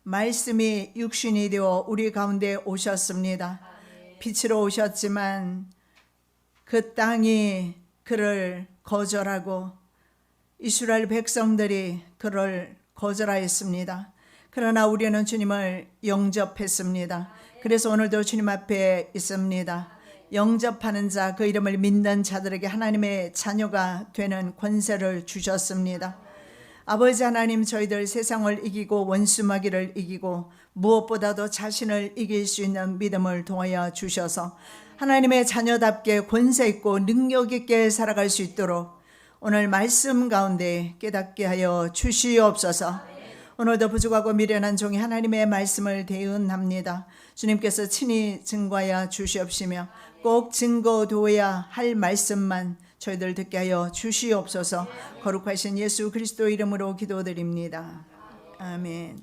말씀이 육신이 되어 우리 가운데 오셨습니다. 빛으로 오셨지만 그 땅이 그를 거절하고 이스라엘 백성들이 그를 거절하였습니다. 그러나 우리는 주님을 영접했습니다. 그래서 오늘도 주님 앞에 있습니다. 영접하는 자, 그 이름을 믿는 자들에게 하나님의 자녀가 되는 권세를 주셨습니다. 아버지 하나님, 저희들 세상을 이기고 원수마귀를 이기고 무엇보다도 자신을 이길 수 있는 믿음을 통하여 주셔서 하나님의 자녀답게 권세 있고 능력 있게 살아갈 수 있도록 오늘 말씀 가운데 깨닫게 하여 주시옵소서. 오늘도 부족하고 미련한 종이 하나님의 말씀을 대언합니다. 주님께서 친히 증거하여 주시옵시며 꼭 증거되어야 할 말씀만 저희들 듣게 하여 주시옵소서. 거룩하신 예수 그리스도 이름으로 기도드립니다. 아멘.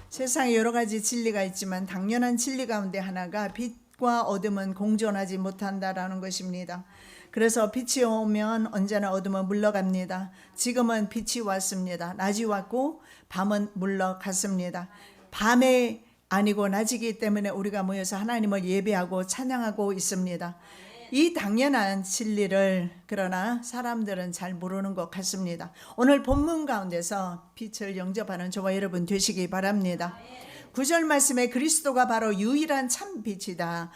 세상에 여러 가지 진리가 있지만 당연한 진리 가운데 하나가 빛과 어둠은 공존하지 못한다라는 것입니다. 그래서 빛이 오면 언제나 어둠은 물러갑니다. 지금은 빛이 왔습니다. 낮이 왔고 밤은 물러갔습니다. 밤에 아니고 낮이기 때문에 우리가 모여서 하나님을 예배하고 찬양하고 있습니다. 이 당연한 진리를 그러나 사람들은 잘 모르는 것 같습니다. 오늘 본문 가운데서 빛을 영접하는 저와 여러분 되시기 바랍니다. 9절 말씀에 그리스도가 바로 유일한 참 빛이다.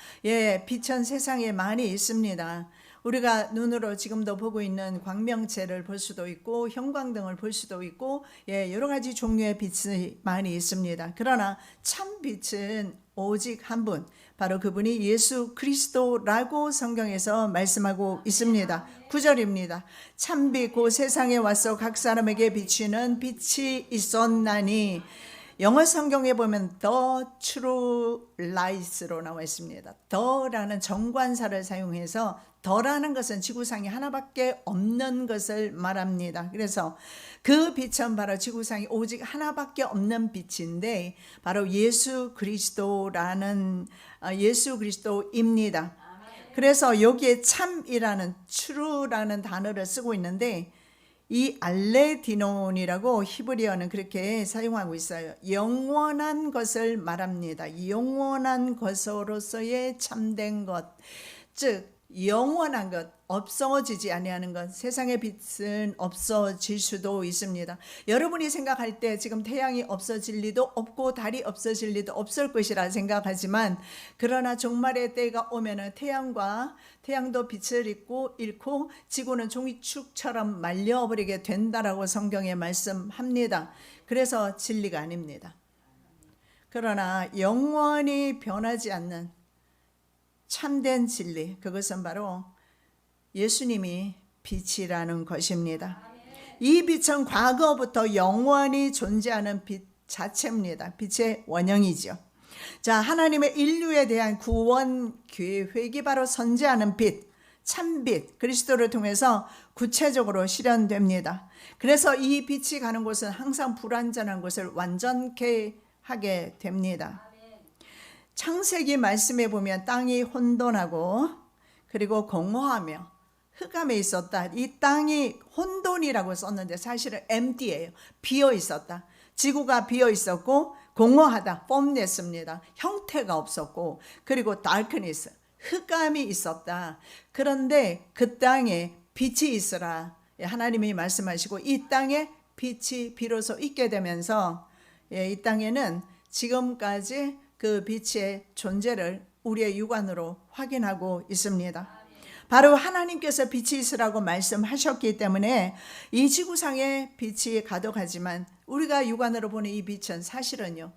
빛은 세상에 많이 있습니다. 우리가 눈으로 지금도 보고 있는 광명체를 볼 수도 있고 형광등을 볼 수도 있고 여러 가지 종류의 빛이 많이 있습니다. 그러나 참 빛은 오직 한 분, 바로 그분이 예수 그리스도라고 성경에서 말씀하고 있습니다. 9절입니다. 참빛 곧 세상에 와서 각 사람에게 비추는 빛이 있었나니, 영어 성경에 보면 The True Light로 나와 있습니다. The라는 정관사를 사용해서 더라는 것은 지구상에 하나밖에 없는 것을 말합니다. 그래서 그 빛은 바로 지구상에 오직 하나밖에 없는 빛인데 바로 예수 그리스도라는 예수 그리스도입니다. 그래서 여기에 참이라는 true라는 단어를 쓰고 있는데 이 알레디논이라고 히브리어는 그렇게 사용하고 있어요. 영원한 것을 말합니다. 영원한 것으로서의 참된 것, 즉 영원한 것, 없어지지 아니하는 것. 세상의 빛은 없어질 수도 있습니다. 여러분이 생각할 때 지금 태양이 없어질 리도 없고 달이 없어질 리도 없을 것이라 생각하지만, 그러나 종말의 때가 오면은 태양도 빛을 잃고 지구는 종이축처럼 말려버리게 된다라고 성경에 말씀합니다. 그래서 진리가 아닙니다. 그러나 영원히 변하지 않는 참된 진리, 그것은 바로 예수님이 빛이라는 것입니다. 이 빛은 과거부터 영원히 존재하는 빛 자체입니다. 빛의 원형이죠. 자, 하나님의 인류에 대한 구원 계획이 바로 선재하는 빛, 참빛, 그리스도를 통해서 구체적으로 실현됩니다. 그래서 이 빛이 가는 곳은 항상 불완전한 곳을 완전케 하게 됩니다. 창세기 말씀에 보면 땅이 혼돈하고 그리고 공허하며 흑암에 있었다. 이 땅이 혼돈이라고 썼는데 사실은 empty예요. 비어 있었다. 지구가 비어 있었고 공허하다. formless입니다. 형태가 없었고 그리고 darkness, 흑암이 있었다. 그런데 그 땅에 빛이 있으라 하나님이 말씀하시고 이 땅에 빛이 비로소 있게 되면서 이 땅에는 지금까지 그 빛의 존재를 우리의 육안으로 확인하고 있습니다. 바로 하나님께서 빛이 있으라고 말씀하셨기 때문에 이 지구상에 빛이 가득하지만 우리가 육안으로 보는 이 빛은 사실은요,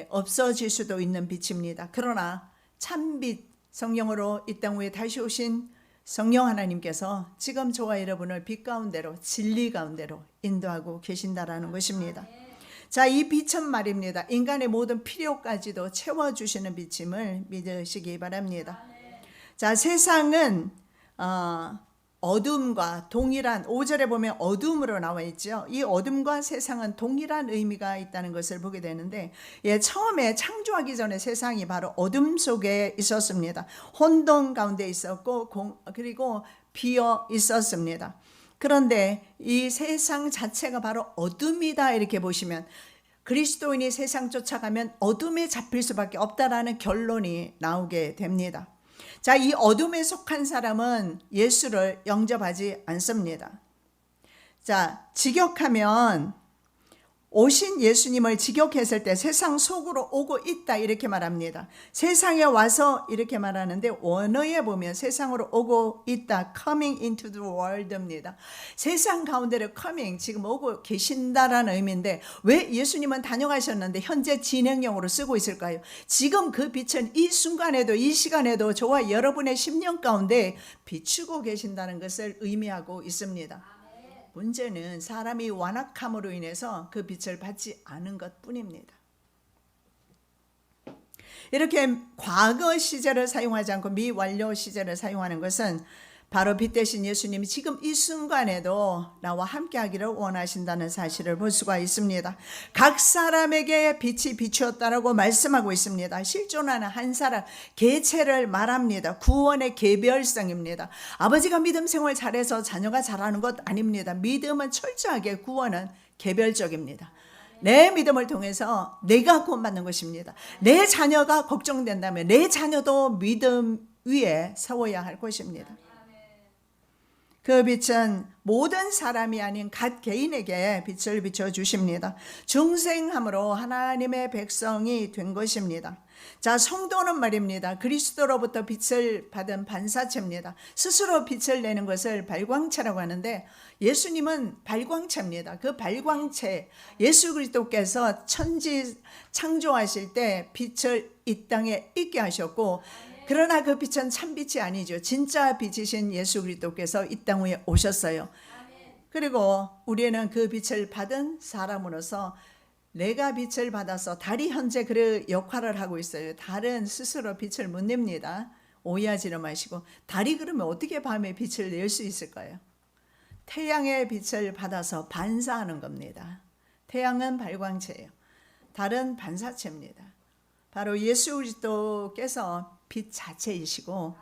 없어질 수도 있는 빛입니다. 그러나 참빛, 성령으로 이 땅 위에 다시 오신 성령 하나님께서 지금 저와 여러분을 빛 가운데로, 진리 가운데로 인도하고 계신다라는 것입니다. 자, 이 빛은 말입니다. 인간의 모든 필요까지도 채워주시는 빛임을 믿으시기 바랍니다. 자, 세상은 어둠과 동일한, 5절에 보면 어둠으로 나와 있죠. 이 어둠과 세상은 동일한 의미가 있다는 것을 보게 되는데, 처음에 창조하기 전에 세상이 바로 어둠 속에 있었습니다. 혼돈 가운데 있었고 그리고 비어 있었습니다. 그런데 이 세상 자체가 바로 어둠이다 이렇게 보시면 그리스도인이 세상 쫓아가면 어둠에 잡힐 수밖에 없다라는 결론이 나오게 됩니다. 자, 이 어둠에 속한 사람은 예수를 영접하지 않습니다. 자, 직역하면 오신 예수님을 직역했을 때 세상 속으로 오고 있다 이렇게 말합니다. 세상에 와서 이렇게 말하는데 원어에 보면 세상으로 오고 있다, coming into the world입니다. 세상 가운데로 coming, 지금 오고 계신다라는 의미인데 왜 예수님은 다녀가셨는데 현재 진행형으로 쓰고 있을까요? 지금 그 빛은 이 순간에도, 이 시간에도 저와 여러분의 심령 가운데 비추고 계신다는 것을 의미하고 있습니다. 문제는 사람이 완악함으로 인해서 그 빛을 받지 않은 것 뿐입니다. 이렇게 과거 시제를 사용하지 않고 미완료 시제를 사용하는 것은 바로 빛 대신 예수님이 지금 이 순간에도 나와 함께 하기를 원하신다는 사실을 볼 수가 있습니다. 각 사람에게 빛이 비추었다라고 말씀하고 있습니다. 실존하는 한 사람, 개체를 말합니다. 구원의 개별성입니다. 아버지가 믿음 생활 잘해서 자녀가 잘하는 것 아닙니다. 믿음은 철저하게 구원은 개별적입니다. 내 믿음을 통해서 내가 구원받는 것입니다. 내 자녀가 걱정된다면 내 자녀도 믿음 위에 세워야 할 것입니다. 그 빛은 모든 사람이 아닌 각 개인에게 빛을 비춰주십니다. 중생함으로 하나님의 백성이 된 것입니다. 자, 성도는 말입니다. 그리스도로부터 빛을 받은 반사체입니다. 스스로 빛을 내는 것을 발광체라고 하는데 예수님은 발광체입니다. 그 발광체, 예수 그리스도께서 천지 창조하실 때 빛을 이 땅에 있게 하셨고, 그러나 그 빛은 참빛이 아니죠. 진짜 빛이신 예수 그리스도께서 이 땅 위에 오셨어요. 그리고 우리는 그 빛을 받은 사람으로서 내가 빛을 받아서 달이 현재 그 역할을 하고 있어요. 달은 스스로 빛을 못 냅니다. 오해하지는 마시고. 달이 그러면 어떻게 밤에 빛을 낼 수 있을까요? 태양의 빛을 받아서 반사하는 겁니다. 태양은 발광체예요. 달은 반사체입니다. 바로 예수 그리스도께서 빛 자체이시고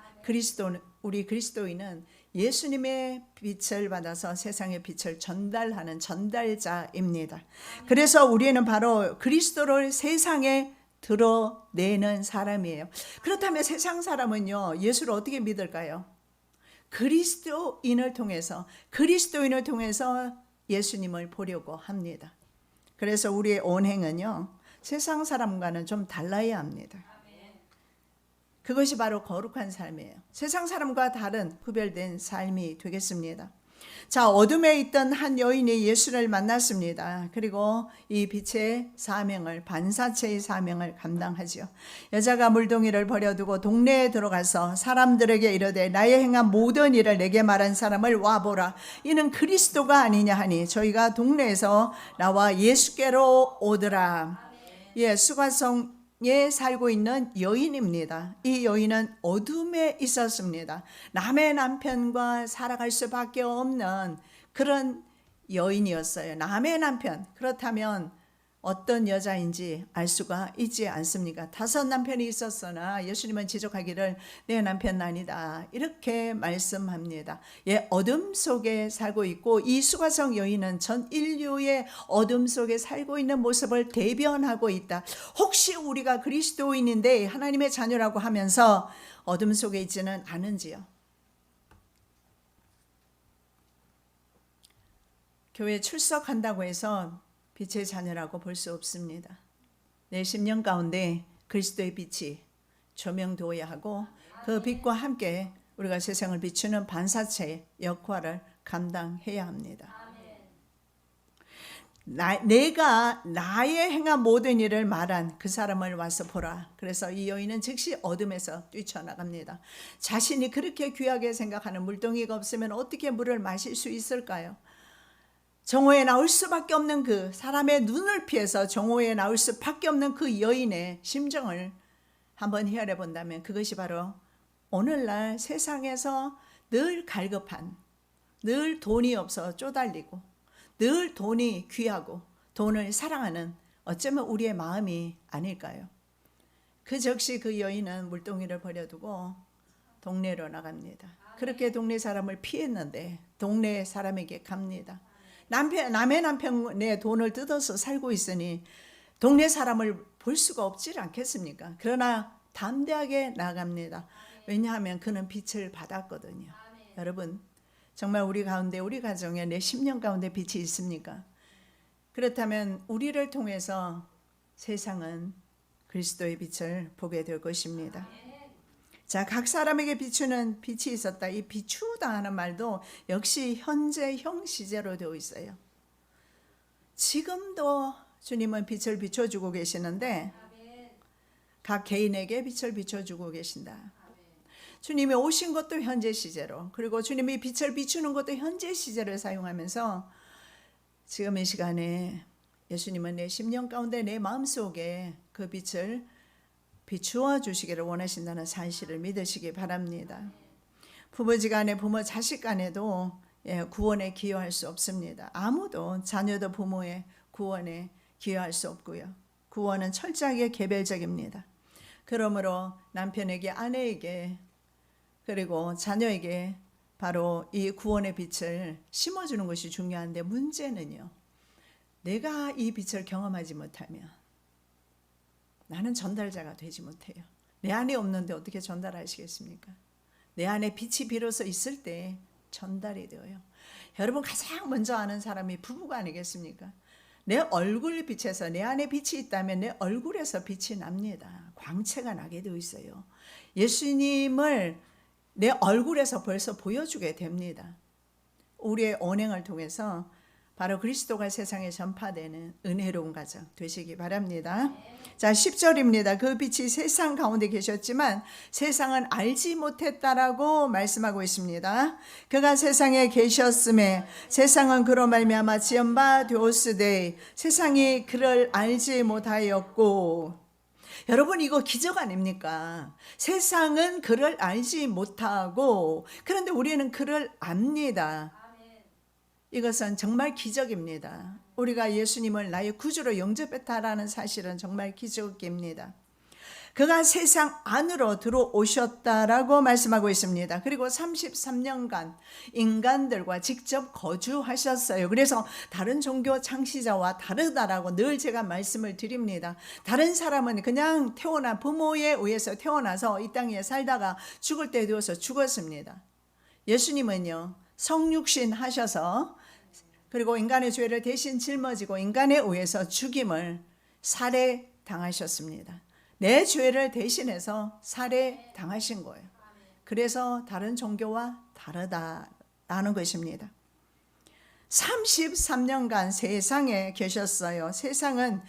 우리 그리스도인은 예수님의 빛을 받아서 세상의 빛을 전달하는 전달자입니다. 그래서 우리는 바로 그리스도를 세상에 드러내는 사람이에요. 그렇다면 세상 사람은요, 예수를 어떻게 믿을까요? 그리스도인을 통해서 예수님을 보려고 합니다. 그래서 우리의 언행은요, 세상 사람과는 좀 달라야 합니다. 그것이 바로 거룩한 삶이에요. 세상 사람과 다른 구별된 삶이 되겠습니다. 자, 어둠에 있던 한 여인이 예수를 만났습니다. 그리고 이 빛의 사명을, 반사체의 사명을 감당하죠. 여자가 물동이를 버려두고 동네에 들어가서 사람들에게 이르되 나의 행한 모든 일을 내게 말한 사람을 와보라. 이는 그리스도가 아니냐 하니 저희가 동네에서 나와 예수께로 오더라. 예, 수가성에 살고 있는 여인입니다. 이 여인은 어둠에 있었습니다. 남의 남편과 살아갈 수밖에 없는 그런 여인이었어요. 남의 남편. 그렇다면 어떤 여자인지 알 수가 있지 않습니까? 5 남편이 있었으나 예수님은 지적하기를 내 남편은 아니다 이렇게 말씀합니다. 예, 어둠 속에 살고 있고 이 수가성 여인은 전 인류의 어둠 속에 살고 있는 모습을 대변하고 있다. 혹시 우리가 그리스도인인데 하나님의 자녀라고 하면서 어둠 속에 있지는 않은지요? 교회 출석한다고 해서 빛의 자녀라고 볼 수 없습니다. 내 심령 가운데 그리스도의 빛이 조명되어야 하고 그 빛과 함께 우리가 세상을 비추는 반사체의 역할을 감당해야 합니다. 내가 나의 행한 모든 일을 말한 그 사람을 와서 보라. 그래서 이 여인은 즉시 어둠에서 뛰쳐나갑니다. 자신이 그렇게 귀하게 생각하는 물동이가 없으면 어떻게 물을 마실 수 있을까요? 정오에 나올 수밖에 없는 그 사람의 눈을 피해서 정오에 나올 수밖에 없는 그 여인의 심정을 한번 헤아려 본다면 그것이 바로 오늘날 세상에서 늘 갈급한, 늘 돈이 없어 쪼달리고 늘 돈이 귀하고 돈을 사랑하는 어쩌면 우리의 마음이 아닐까요? 그 즉시 그 여인은 물동이를 버려두고 동네로 나갑니다. 그렇게 동네 사람을 피했는데 동네 사람에게 갑니다. 남의 남편의 돈을 뜯어서 살고 있으니 동네 사람을 볼 수가 없지 않겠습니까? 그러나 담대하게 나갑니다. 왜냐하면 그는 빛을 받았거든요. 여러분, 정말 우리 가운데, 우리 가정에 내 10년 가운데 빛이 있습니까? 그렇다면 우리를 통해서 세상은 그리스도의 빛을 보게 될 것입니다. 자, 각 사람에게 비추는 빛이 있었다. 이 비추다 하는 말도 역시 현재형 시제로 되어 있어요. 지금도 주님은 빛을 비춰주고 계시는데 각 개인에게 빛을 비춰주고 계신다. 주님이 오신 것도 현재 시제로, 그리고 주님이 빛을 비추는 것도 현재 시제를 사용하면서 지금 이 시간에 예수님은 내 10년 가운데 내 마음속에 그 빛을 비추어 주시기를 원하신다는 사실을 믿으시기 바랍니다. 부부지간에, 부모 자식 간에도 구원에 기여할 수 없습니다. 아무도, 자녀도 부모의 구원에 기여할 수 없고요. 구원은 철저하게 개별적입니다. 그러므로 남편에게, 아내에게, 그리고 자녀에게 바로 이 구원의 빛을 심어주는 것이 중요한데, 문제는요, 내가 이 빛을 경험하지 못하면 나는 전달자가 되지 못해요. 내 안에 없는데 어떻게 전달하시겠습니까? 내 안에 빛이 비로소 있을 때 전달이 되어요. 여러분, 가장 먼저 아는 사람이 부부가 아니겠습니까? 내 얼굴 빛에서, 내 안에 빛이 있다면 내 얼굴에서 빛이 납니다. 광채가 나게 되어 있어요. 예수님을 내 얼굴에서 벌써 보여주게 됩니다. 우리의 언행을 통해서 바로 그리스도가 세상에 전파되는 은혜로운 가정 되시기 바랍니다. 자, 10절입니다. 그 빛이 세상 가운데 계셨지만 세상은 알지 못했다라고 말씀하고 있습니다. 그가 세상에 계셨음에 세상은 그로 말미암아 지연바 되었으되 세상이 그를 알지 못하였고. 여러분, 이거 기적 아닙니까? 세상은 그를 알지 못하고 그런데 우리는 그를 압니다. 이것은 정말 기적입니다. 우리가 예수님을 나의 구주로 영접했다라는 사실은 정말 기적입니다. 그가 세상 안으로 들어오셨다라고 말씀하고 있습니다. 그리고 33년간 인간들과 직접 거주하셨어요. 그래서 다른 종교 창시자와 다르다라고 늘 제가 말씀을 드립니다. 다른 사람은 그냥 부모에 의해서 태어나서 이 땅에 살다가 죽을 때 되어서 죽었습니다. 예수님은요, 성육신 하셔서 그리고 인간의 죄를 대신 짊어지고 인간에 의해서 죽임을 살해당하셨습니다. 내 죄를 대신해서 살해당하신 거예요. 그래서 다른 종교와 다르다라는 것입니다. 33년간 세상에 계셨어요. 세상은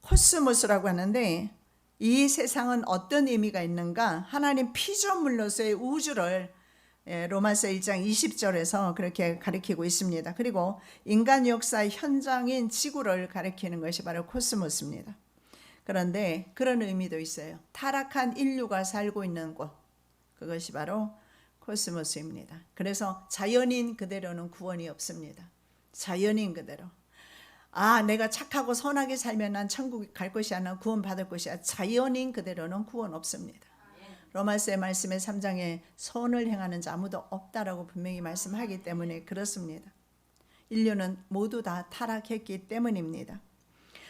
코스모스라고 하는데 이 세상은 어떤 의미가 있는가? 하나님 피조물로서의 우주를 로마서 1장 20절에서 그렇게 가리키고 있습니다. 그리고 인간 역사의 현장인 지구를 가리키는 것이 바로 코스모스입니다. 그런데 그런 의미도 있어요. 타락한 인류가 살고 있는 곳, 그것이 바로 코스모스입니다. 그래서 자연인 그대로는 구원이 없습니다. 자연인 그대로. 내가 착하고 선하게 살면 난 천국 갈 것이 아니라 구원 받을 것이야. 자연인 그대로는 구원 없습니다. 로마서의 말씀의 3장에 선을 행하는 자 아무도 없다라고 분명히 말씀하기 때문에 그렇습니다. 인류는 모두 다 타락했기 때문입니다.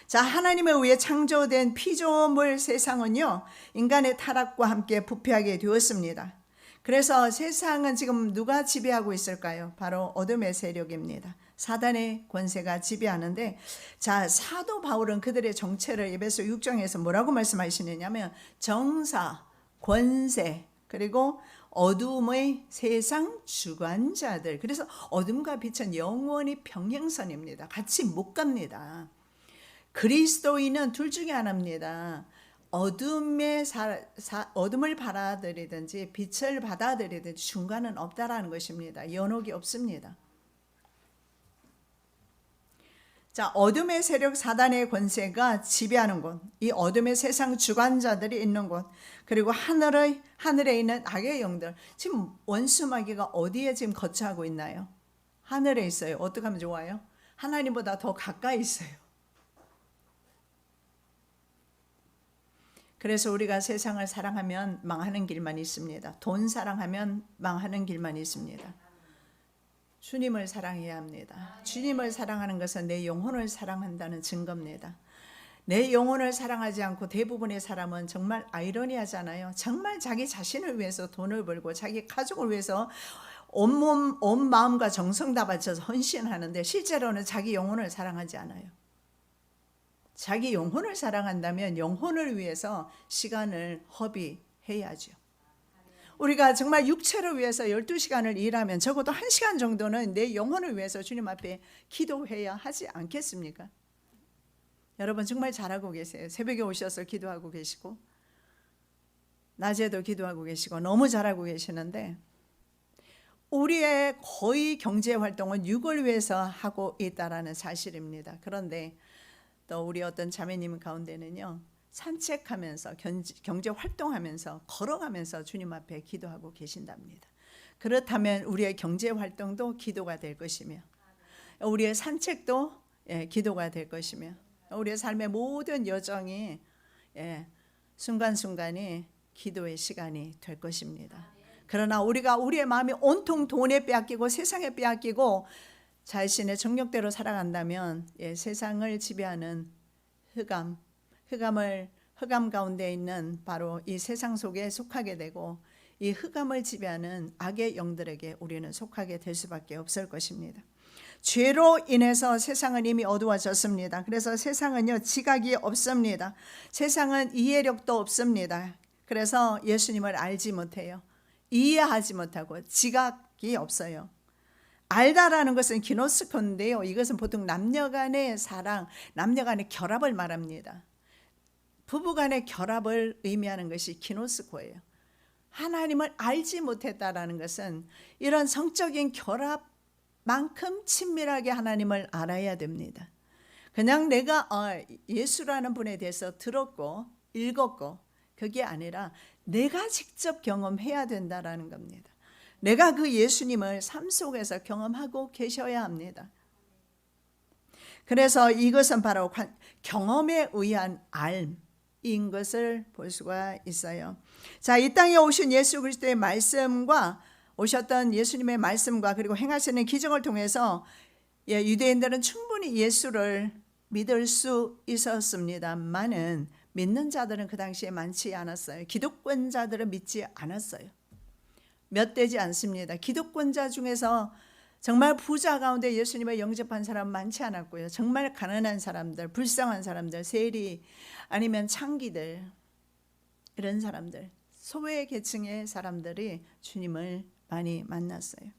자, 하나님에 의해 창조된 피조물 세상은요, 인간의 타락과 함께 부패하게 되었습니다. 그래서 세상은 지금 누가 지배하고 있을까요? 바로 어둠의 세력입니다. 사단의 권세가 지배하는데, 자, 사도 바울은 그들의 정체를 에베소 6장에서 뭐라고 말씀하시느냐면 정사, 권세, 그리고 어둠의 세상 주관자들. 그래서 어둠과 빛은 영원히 평행선입니다. 같이 못 갑니다. 그리스도인은 둘 중에 하나입니다. 어둠을 받아들이든지 빛을 받아들이든지 중간은 없다라는 것입니다. 연옥이 없습니다. 자, 어둠의 세력 사단의 권세가 지배하는 곳, 이 어둠의 세상 주관자들이 있는 곳, 그리고 하늘에 있는 악의 영들. 지금 원수 마귀가 어디에 지금 거처하고 있나요? 하늘에 있어요. 어떻게 하면 좋아요? 하나님보다 더 가까이 있어요. 그래서 우리가 세상을 사랑하면 망하는 길만 있습니다. 돈 사랑하면 망하는 길만 있습니다. 주님을 사랑해야 합니다. 주님을 사랑하는 것은 내 영혼을 사랑한다는 증거입니다. 내 영혼을 사랑하지 않고 대부분의 사람은 정말 아이러니하잖아요. 정말 자기 자신을 위해서 돈을 벌고 자기 가족을 위해서 온몸, 온 마음과 정성 다 바쳐서 헌신하는데 실제로는 자기 영혼을 사랑하지 않아요. 자기 영혼을 사랑한다면 영혼을 위해서 시간을 허비해야죠. 우리가 정말 육체를 위해서 12시간을 일하면 적어도 1시간 정도는 내 영혼을 위해서 주님 앞에 기도해야 하지 않겠습니까? 여러분 정말 잘하고 계세요. 새벽에 오셔서 기도하고 계시고 낮에도 기도하고 계시고 너무 잘하고 계시는데 우리의 거의 경제활동은 육을 위해서 하고 있다는 사실입니다. 그런데 또 우리 어떤 자매님 가운데는요, 산책하면서 경제활동하면서 걸어가면서 주님 앞에 기도하고 계신답니다. 그렇다면 우리의 경제활동도 기도가 될 것이며 우리의 산책도 기도가 될 것이며 우리의 삶의 모든 여정이 순간순간이 기도의 시간이 될 것입니다. 그러나 우리가 우리의 마음이 온통 돈에 빼앗기고 세상에 빼앗기고 자신의 정욕대로 살아간다면 세상을 지배하는 흑암 가운데 있는 바로 이 세상 속에 속하게 되고 이 흑암을 지배하는 악의 영들에게 우리는 속하게 될 수밖에 없을 것입니다. 죄로 인해서 세상은 이미 어두워졌습니다. 그래서 세상은요 지각이 없습니다. 세상은 이해력도 없습니다. 그래서 예수님을 알지 못해요. 이해하지 못하고 지각이 없어요. 알다라는 것은 기노스코인데요. 이것은 보통 남녀간의 사랑, 남녀간의 결합을 말합니다. 부부간의 결합을 의미하는 것이 기노스코예요. 하나님을 알지 못했다라는 것은 이런 성적인 결합만큼 친밀하게 하나님을 알아야 됩니다. 그냥 내가 예수라는 분에 대해서 들었고 읽었고 그게 아니라 내가 직접 경험해야 된다라는 겁니다. 내가 그 예수님을 삶 속에서 경험하고 계셔야 합니다. 그래서 이것은 바로 경험에 의한 알인 것을 볼 수가 있어요. 자, 이 땅에 오신 예수 그리스도의 말씀과 오셨던 예수님의 말씀과 그리고 행하시는 기적을 통해서 유대인들은 충분히 예수를 믿을 수 있었습니다만은 믿는 자들은 그 당시에 많지 않았어요. 기독권자들은 믿지 않았어요. 몇 되지 않습니다. 기독권자 중에서 정말 부자 가운데 예수님을 영접한 사람 많지 않았고요. 정말 가난한 사람들, 불쌍한 사람들, 세리 아니면 창기들 이런 사람들, 소외 계층의 사람들이 주님을 많이 만났어요.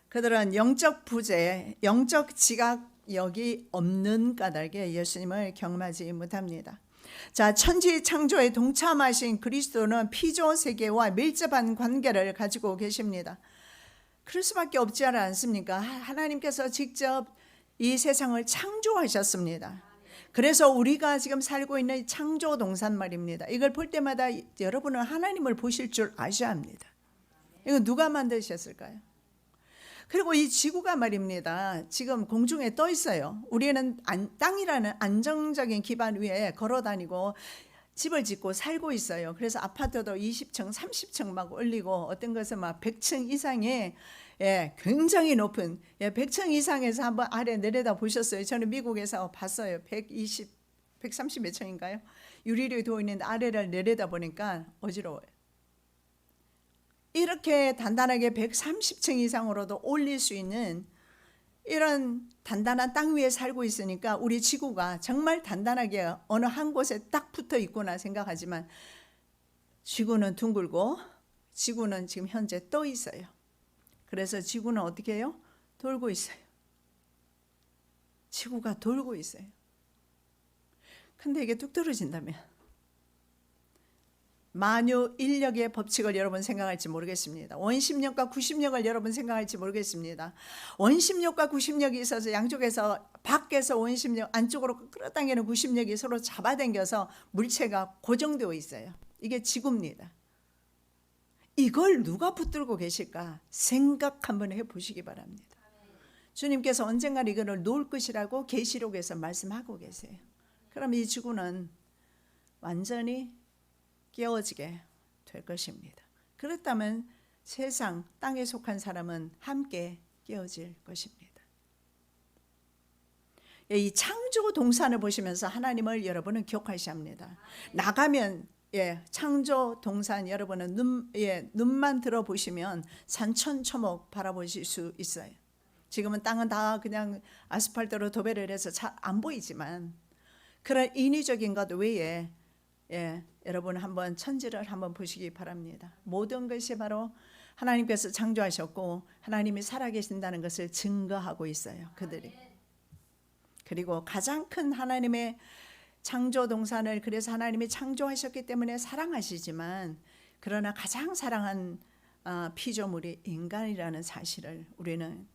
그들은 영적 부재, 영적 지각력이 없는 까닭에 예수님을 경험하지 못합니다. 자, 천지 창조에 동참하신 그리스도는 피조 세계와 밀접한 관계를 가지고 계십니다. 그럴 수밖에 없지 않습니까? 하나님께서 직접 이 세상을 창조하셨습니다. 그래서 우리가 지금 살고 있는 창조 동산 말입니다. 이걸 볼 때마다 여러분은 하나님을 보실 줄 아셔야 합니다. 이거 누가 만드셨을까요? 그리고 이 지구가 말입니다. 지금 공중에 떠 있어요. 우리는 땅이라는 안정적인 기반 위에 걸어 다니고 집을 짓고 살고 있어요. 그래서 아파트도 20층, 30층 막 올리고 어떤 것은 막 100층 이상의 굉장히 높은 100층 이상에서 한번 아래 내려다 보셨어요? 저는 미국에서 봤어요. 130 몇 층인가요? 유리로 되어 있는데 아래를 내려다 보니까 어지러워요. 이렇게 단단하게 130층 이상으로도 올릴 수 있는 이런 단단한 땅 위에 살고 있으니까 우리 지구가 정말 단단하게 어느 한 곳에 딱 붙어 있구나 생각하지만 지구는 둥글고 지구는 지금 현재 떠 있어요. 그래서 지구는 어떻게 해요? 돌고 있어요. 지구가 돌고 있어요. 근데 이게 뚝 떨어진다면 만유인력의 법칙을 여러분 생각할지 모르겠습니다. 원심력과 구심력을 여러분 생각할지 모르겠습니다. 원심력과 구심력이 있어서 양쪽에서 밖에서 원심력 안쪽으로 끌어당기는 구심력이 서로 잡아당겨서 물체가 고정되어 있어요. 이게 지구입니다. 이걸 누가 붙들고 계실까 생각 한번 해보시기 바랍니다. 주님께서 언젠가 이거를 놓을 것이라고 계시록에서 말씀하고 계세요. 그럼 이 지구는 완전히 깨어지게 될 것입니다. 그렇다면 세상 땅에 속한 사람은 함께 깨어질 것입니다. 이 창조 동산을 보시면서 하나님을 여러분은 기억하셔야 합니다. 나가면 창조 동산 여러분은 눈만 들어보시면 산천초목 바라보실 수 있어요. 지금은 땅은 다 그냥 아스팔트로 도배를 해서 잘 안 보이지만 그런 인위적인 것 외에 여러분 한번 천지를 한번 보시기 바랍니다. 모든 것이 바로 하나님께서 창조하셨고 하나님이 살아계신다는 것을 증거하고 있어요. 그들이. 그리고 가장 큰 하나님의 창조 동산을 그래서 하나님이 창조하셨기 때문에 사랑하시지만 그러나 가장 사랑한 피조물이 인간이라는 사실을 우리는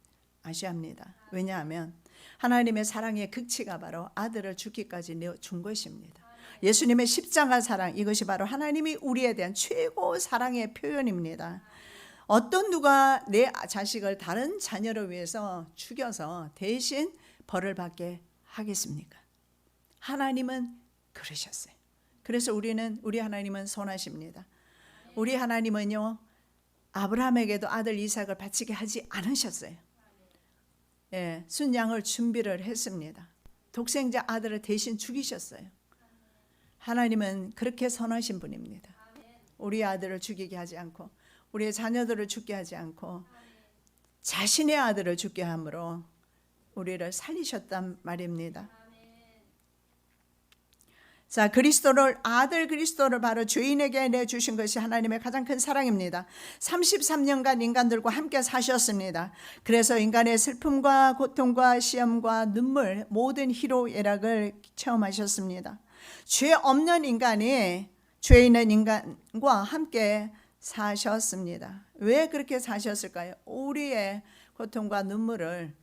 아셔야 합니다. 왜냐하면 하나님의 사랑의 극치가 바로 아들을 죽기까지 내어준 것입니다. 예수님의 십자가 사랑, 이것이 바로 하나님이 우리에 대한 최고 사랑의 표현입니다. 어떤 누가 내 자식을 다른 자녀를 위해서 죽여서 대신 벌을 받게 하겠습니까? 하나님은 그러셨어요. 그래서 우리 하나님은 선하십니다. 우리 하나님은요, 아브라함에게도 아들 이삭을 바치게 하지 않으셨어요. 순양을 준비를 했습니다. 독생자 아들을 대신 죽이셨어요. 하나님은 그렇게 선하신 분입니다. 우리 아들을 죽이게 하지 않고 우리의 자녀들을 죽게 하지 않고 자신의 아들을 죽게 함으로 우리를 살리셨단 말입니다. 자, 아들 그리스도를 바로 죄인에게 내주신 것이 하나님의 가장 큰 사랑입니다. 33년간 인간들과 함께 사셨습니다. 그래서 인간의 슬픔과 고통과 시험과 눈물, 모든 희로애락을 체험하셨습니다. 죄 없는 인간이 죄 있는 인간과 함께 사셨습니다. 왜 그렇게 사셨을까요? 우리의 고통과 눈물을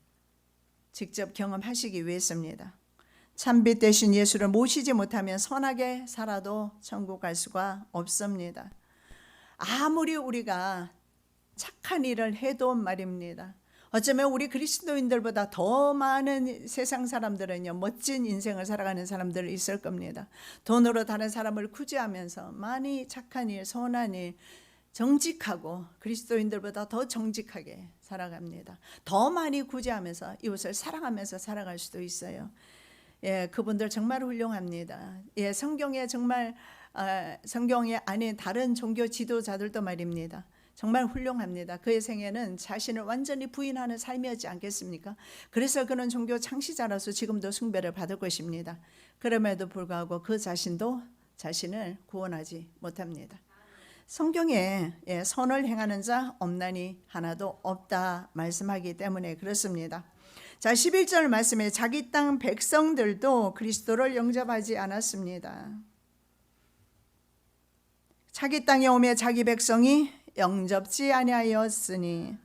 직접 경험하시기 위해서입니다. 참빛 대신 예수를 모시지 못하면 선하게 살아도 천국 갈 수가 없습니다. 아무리 우리가 착한 일을 해도 말입니다. 어쩌면 우리 그리스도인들보다 더 많은 세상 사람들은요, 멋진 인생을 살아가는 사람들 있을 겁니다. 돈으로 다른 사람을 구제하면서 많이 착한 일, 선한 일, 정직하고 그리스도인들보다 더 정직하게 살아갑니다. 더 많이 구제하면서 이웃을 사랑하면서 살아갈 수도 있어요. 그분들 정말 훌륭합니다. 성경에 정말 성경에 아닌 다른 종교 지도자들도 말입니다. 정말 훌륭합니다. 그의 생애는 자신을 완전히 부인하는 삶이었지 않겠습니까? 그래서 그는 종교 창시자로서 지금도 숭배를 받을 것입니다. 그럼에도 불구하고 그 자신도 자신을 구원하지 못합니다. 성경에 선을 행하는 자 없나니 하나도 없다 말씀하기 때문에 그렇습니다. 자, 11절 말씀에 자기 땅 백성들도 그리스도를 영접하지 않았습니다. 자기 땅에 오며 자기 백성이 영접지 아니하였으나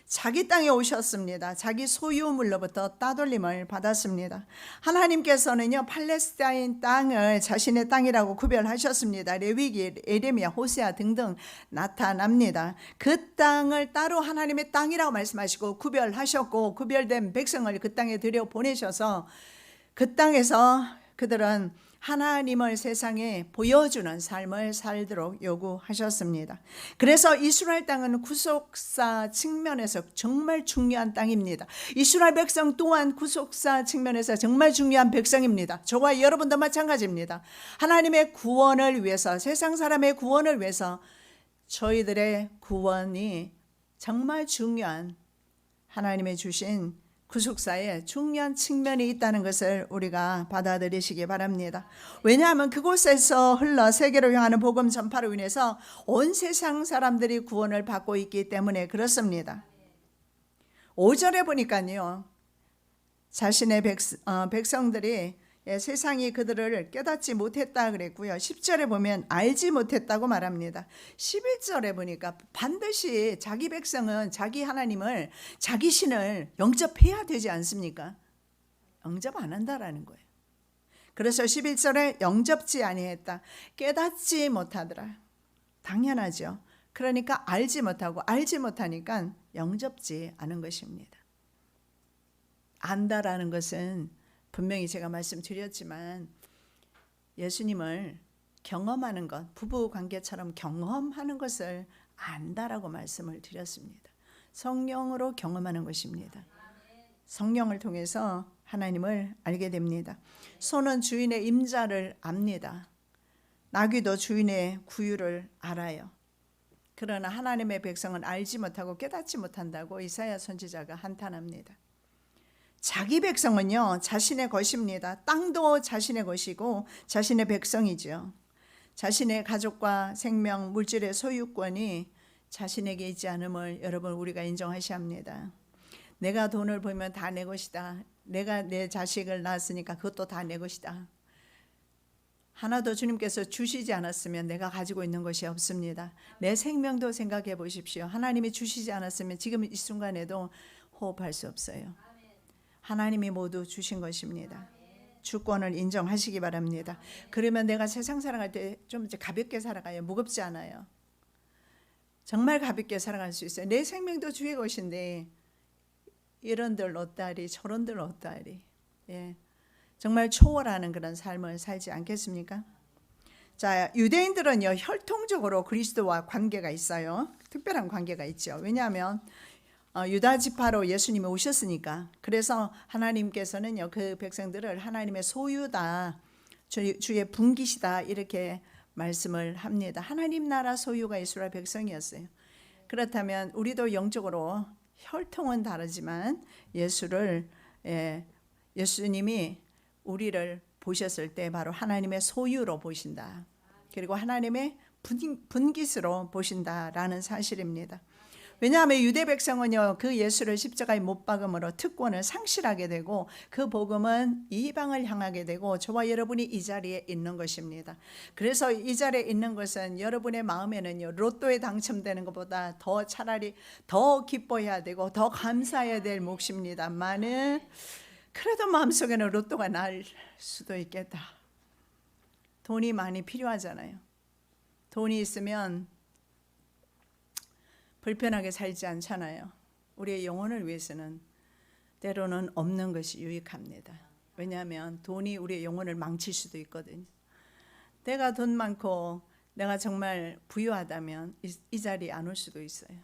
자기 땅에 오셨습니다. 자기 소유물로부터 따돌림을 받았습니다. 하나님께서는요, 팔레스타인 땅을 자신의 땅이라고 구별하셨습니다. 레위기, 에레미야, 호세아 등등 나타납니다. 그 땅을 따로 하나님의 땅이라고 말씀하시고 구별하셨고, 구별된 백성을 그 땅에 들여보내셔서 그 땅에서 그들은 하나님을 세상에 보여주는 삶을 살도록 요구하셨습니다. 그래서 이스라엘 땅은 구속사 측면에서 정말 중요한 땅입니다. 이스라엘 백성 또한 구속사 측면에서 정말 중요한 백성입니다. 저와 여러분도 마찬가지입니다. 하나님의 구원을 위해서, 세상 사람의 구원을 위해서 저희들의 구원이 정말 중요한 하나님의 주신 구속사에 중요한 측면이 있다는 것을 우리가 받아들이시기 바랍니다. 왜냐하면 그곳에서 흘러 세계로 향하는 복음 전파로 인해서 온 세상 사람들이 구원을 받고 있기 때문에 그렇습니다. 5절에 보니까요, 자신의 백성들이 세상이 그들을 깨닫지 못했다 그랬고요. 10절에 보면 알지 못했다고 말합니다. 11절에 보니까 반드시 자기 백성은 자기 하나님을, 자기 신을 영접해야 되지 않습니까? 영접 안 한다라는 거예요. 그래서 11절에 영접지 아니했다, 깨닫지 못하더라. 당연하죠. 그러니까 알지 못하고, 알지 못하니까 영접지 않은 것입니다. 안다라는 것은 분명히 제가 말씀드렸지만 예수님을 경험하는 것, 부부 관계처럼 경험하는 것을 안다라고 말씀을 드렸습니다. 성령으로 경험하는 것입니다. 성령을 통해서 하나님을 알게 됩니다. 소는 주인의 임자를 압니다. 나귀도 주인의 구유를 알아요. 그러나 하나님의 백성은 알지 못하고 깨닫지 못한다고 이사야 선지자가 한탄합니다. 자기 백성은요, 자신의 것입니다. 땅도 자신의 것이고 자신의 백성이죠. 자신의 가족과 생명, 물질의 소유권이 자신에게 있지 않음을 여러분 우리가 인정하셔야 합니다. 내가 돈을 벌면 다 내 것이다. 내가 내 자식을 낳았으니까 그것도 다 내 것이다. 하나도 주님께서 주시지 않았으면 내가 가지고 있는 것이 없습니다. 내 생명도 생각해 보십시오. 하나님이 주시지 않았으면 지금 이 순간에도 호흡할 수 없어요. 하나님이 모두 주신 것입니다. 주권을 인정하시기 바랍니다. 그러면 내가 세상 살아갈 때 좀 가볍게 살아가요. 무겁지 않아요. 정말 가볍게 살아갈 수 있어요. 내 생명도 주의 것인데 이런들 어따리 저런들 어따리, 예, 정말 초월하는 그런 삶을 살지 않겠습니까? 자, 유대인들은요, 혈통적으로 그리스도와 관계가 있어요. 특별한 관계가 있죠. 왜냐하면 유다 지파로 예수님이 오셨으니까. 그래서 하나님께서는요, 그 백성들을 하나님의 소유다, 주의 분깃이다, 이렇게 말씀을 합니다. 하나님 나라 소유가 이스라엘 백성이었어요. 그렇다면 우리도 영적으로 혈통은 다르지만 예수님이 우리를 보셨을 때 바로 하나님의 소유로 보신다. 그리고 하나님의 분깃으로 보신다라는 사실입니다. 왜냐하면 유대 백성은요, 그 예수를 십자가에 못 박음으로 특권을 상실하게 되고 그 복음은 이방을 향하게 되고 저와 여러분이 이 자리에 있는 것입니다. 그래서 이 자리에 있는 것은 여러분의 마음에는요, 로또에 당첨되는 것보다 더 차라리 더 기뻐해야 되고 더 감사해야 될 몫입니다만은 그래도 마음속에는 로또가 날 수도 있겠다. 돈이 많이 필요하잖아요. 돈이 있으면 불편하게 살지 않잖아요. 우리의 영혼을 위해서는 때로는 없는 것이 유익합니다. 왜냐하면 돈이 우리의 영혼을 망칠 수도 있거든요. 내가 돈 많고 내가 정말 부유하다면 이 자리에 안 올 수도 있어요.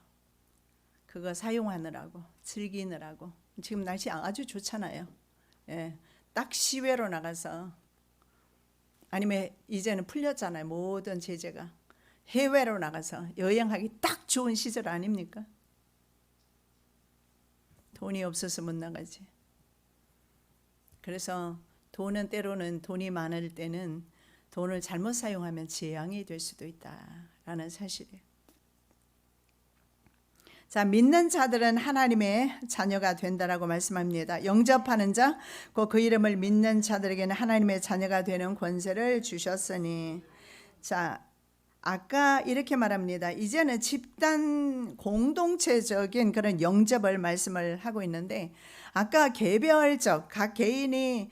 그거 사용하느라고, 즐기느라고. 지금 날씨 아주 좋잖아요. 예, 딱 시외로 나가서, 아니면 이제는 풀렸잖아요. 모든 제재가. 해외로 나가서 여행하기 딱 좋은 시절 아닙니까? 돈이 없어서 못 나가지. 그래서 돈은 때로는, 돈이 많을 때는 돈을 잘못 사용하면 재앙이 될 수도 있다라는 사실이에요. 자, 믿는 자들은 하나님의 자녀가 된다라고 말씀합니다. 영접하는 자, 그 이름을 믿는 자들에게는 하나님의 자녀가 되는 권세를 주셨으니. 자, 아까 이렇게 말합니다. 이제는 집단 공동체적인 그런 영접을 말씀을 하고 있는데, 아까 개별적 각 개인이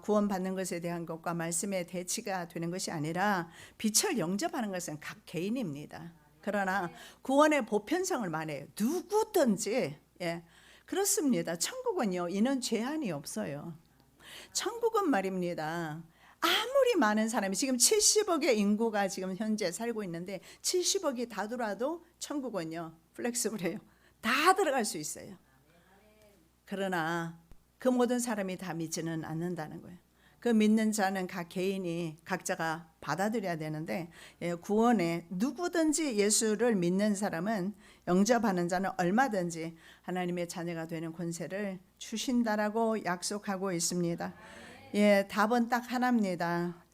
구원받는 것에 대한 것과 말씀의 대치가 되는 것이 아니라 빛을 영접하는 것은 각 개인입니다. 그러나 구원의 보편성을 말해요. 누구든지. 예, 그렇습니다. 천국은요, 인원 제한이 없어요. 천국은 말입니다, 아무리 많은 사람이, 지금 70억의 인구가 지금 현재 살고 있는데 70억이 다 들어와도 천국은요, 플렉스블해요. 다 들어갈 수 있어요. 그러나 그 모든 사람이 다 믿지는 않는다는 거예요. 그 믿는 자는 각 개인이 각자가 받아들여야 되는데, 구원에 누구든지 예수를 믿는 사람은, 영접하는 자는 얼마든지 하나님의 자녀가 되는 권세를 주신다라고 약속하고 있습니다. 예, 답은 딱 하나입니다.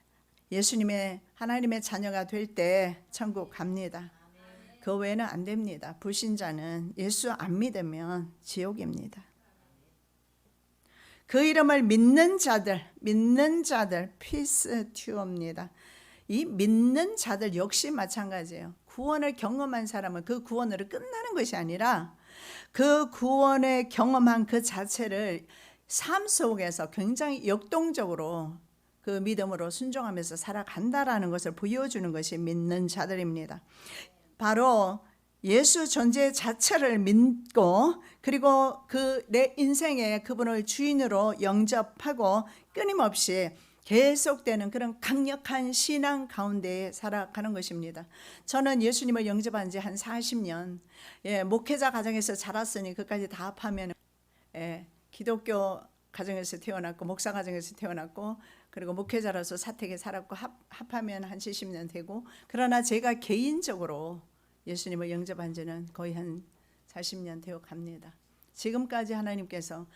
하나님의 자녀가 될 때 천국 갑니다. 그 외에는 안 됩니다. 불신자는 예수 안 믿으면 지옥입니다. 그 이름을 믿는 자들 피스튜어입니다. 이 믿는 자들 역시 마찬가지예요. 구원을 경험한 사람은 그 구원으로 끝나는 것이 아니라 그 구원의 경험한 그 자체를 삶 속에서 굉장히 역동적으로 그 믿음으로 순종하면서 살아간다라는 것을 보여주는 것이 믿는 자들입니다. 바로 예수 존재 자체를 믿고, 그리고 내 인생에 그분을 주인으로 영접하고 끊임없이 계속되는 그런 강력한 신앙 가운데 살아가는 것입니다. 저는 예수님을 영접한 지 한 40년, 목회자 가정에서 자랐으니 그까지 다 합하면 기독교 가정에서 태어났고 목사 가정에서 태어났고 그리고 목회자로서 사택에 살았고 합하면 한 70년 되고, 그러나 제가 개인적으로 예수님을 영접한 지는 거의 한 40년 되어 갑니다. 지금까지 하나님께서